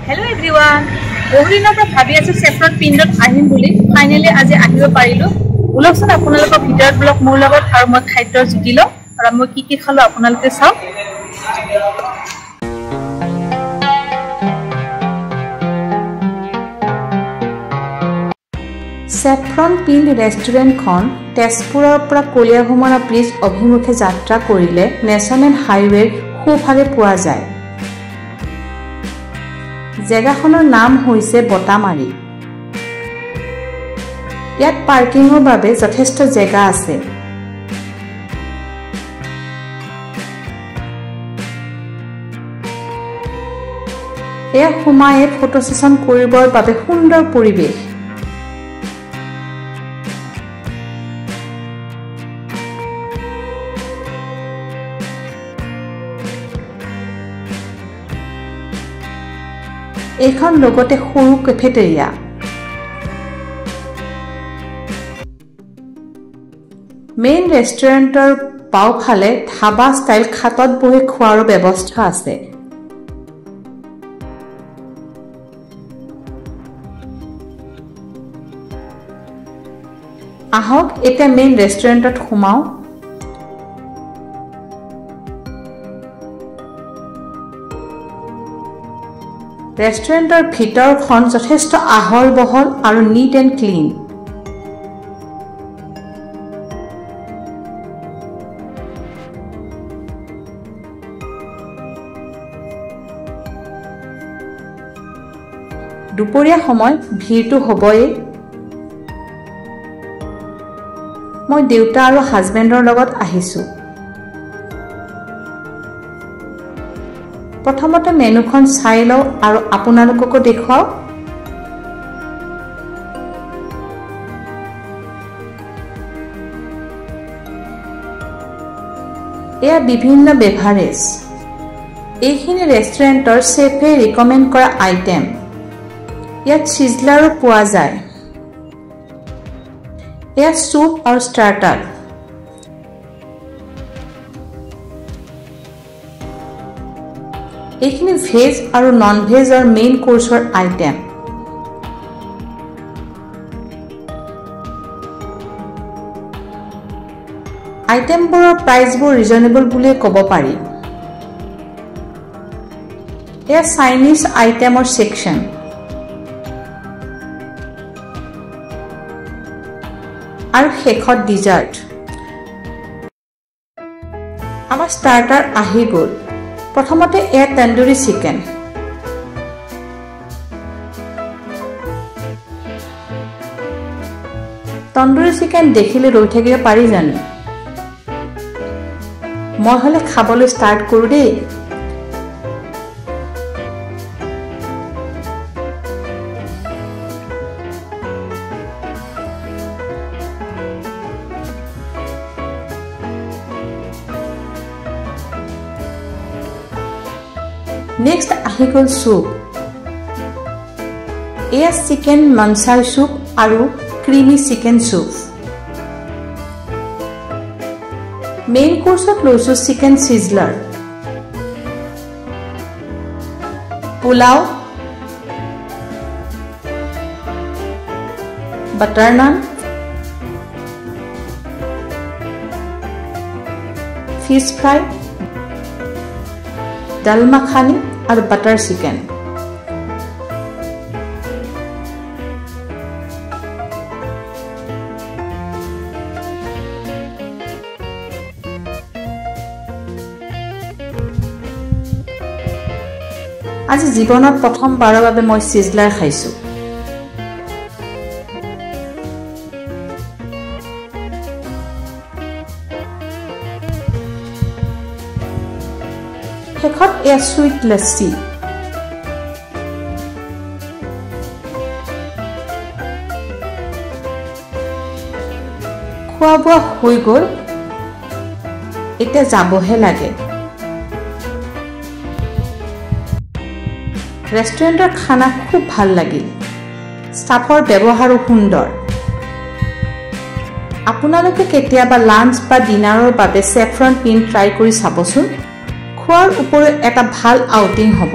Hello everyone. বহুদিনৰ পৰা ভাবি আছো সেফ্ৰন পিণ্ডত আহিম বুলি ফাইনালি আজি আহিব পাৰিলো। উলকচোন আপোনালোকৰ ভিডিঅ'ত ব্লগ মোৰ লগত আৰু মই খাদ্যৰ জুতি লওঁ আৰু মই কি কি খালো আপোনালোকে চাওক। সেফ্ৰন পিণ্ড ৰেষ্টুৰেণ্টখন তেজপুৰৰ পৰা কলিয়াভোমৰা ব্ৰিজ অভিমুখে যাত্ৰা কৰিলে নেশ্যনেল হাইৱেৰ সোঁফালে পোৱা যায়। জেগাখনৰ নাম হৈছে বটামাৰী। ইয়াত পাৰ্কিঙৰ বাবে যথেষ্ট জেগা আছে। এয়া সোমাই ফটো সেশন কৰিবৰ বাবে সুন্দৰ পৰিৱেশ। এইখন লগতে সৰু কেফেটেৰিয়া। মেইন ৰেষ্টুৰেণ্টৰ বাওঁফালে ধাবা ষ্টাইল খাটত বহি খোৱাৰ ব্যৱস্থা আছে। আহক এতিয়া মেইন ৰেষ্টুৰেণ্টত সোমাও। ৰেষ্টুৰেণ্টৰ ভিতৰখন যথেষ্ট আহল বহল আৰু নিট এণ্ড ক্লিন। দুপৰীয়া সময় ভিৰটো হ'বই। মই দেউতা আৰু হাজবেণ্ডৰ লগত আহিছো। প্ৰথমতে মেনুখন চাই লওঁ আৰু আপোনালোককো দেখুৱাও। এয়া বিভিন্ন বেভাৰেজ। এইখিনি ৰেষ্টুৰেণ্টৰ চেফে ৰিকমেণ্ড কৰা আইটেম। ইয়াত চিজলাৰো পোৱা যায়। এয়া চুপ আৰু ষ্টাৰ্টাৰ। এইখিনি ভেজ আৰু নন ভেজৰ মেইন কোৰ্ছৰ আইটেম। আইটেমবোৰৰ প্ৰাইচবোৰ ৰিজনেবল বুলিয়ে ক'ব পাৰি। এয়া চাইনিজ আইটেমৰ ছেকশ্যন। আৰু শেষত ডিজাৰ্ট। আমাৰ ষ্টাৰ্টাৰ আহি গ'ল। প্ৰথমতে এয়া তন্দুৰী চিকেন। তন্দুৰী চিকেন দেখিলে ৰৈ থাকিব পাৰি জানো? মই হ'লে খাবলৈ ষ্টাৰ্ট কৰোঁ দেই। নেক্সট আহি গ'ল চুপ। এয়া চিকেন মনচাৰ চুপ আৰু ক্ৰিমি চিকেন চুপ। মেইন কোৰ্ছত লৈছো চিকেন চিজলাৰ, পোলাও, বাটাৰ নান, ফিছ ফ্ৰাই, দাল মাখানি আৰু বাটাৰ চিকেন। আজি জীৱনত প্ৰথমবাৰৰ বাবে মই চিজলাৰ খাইছো। শেষত এয়া চুইট লস্সি। খোৱা বোৱা হৈ গ'ল, এতিয়া যাবহে লাগে। ৰেষ্টুৰেণ্টৰ খানা খুব ভাল লাগিল। ষ্টাফৰ ব্যৱহাৰো সুন্দৰ। আপোনালোকে কেতিয়াবা লাঞ্চ বা ডিনাৰৰ বাবে সেফ্ৰন পিণ্ড ট্ৰাই কৰি চাবচোন। খোৱাৰ উপৰিও এটা ভাল আউটিং হ'ব।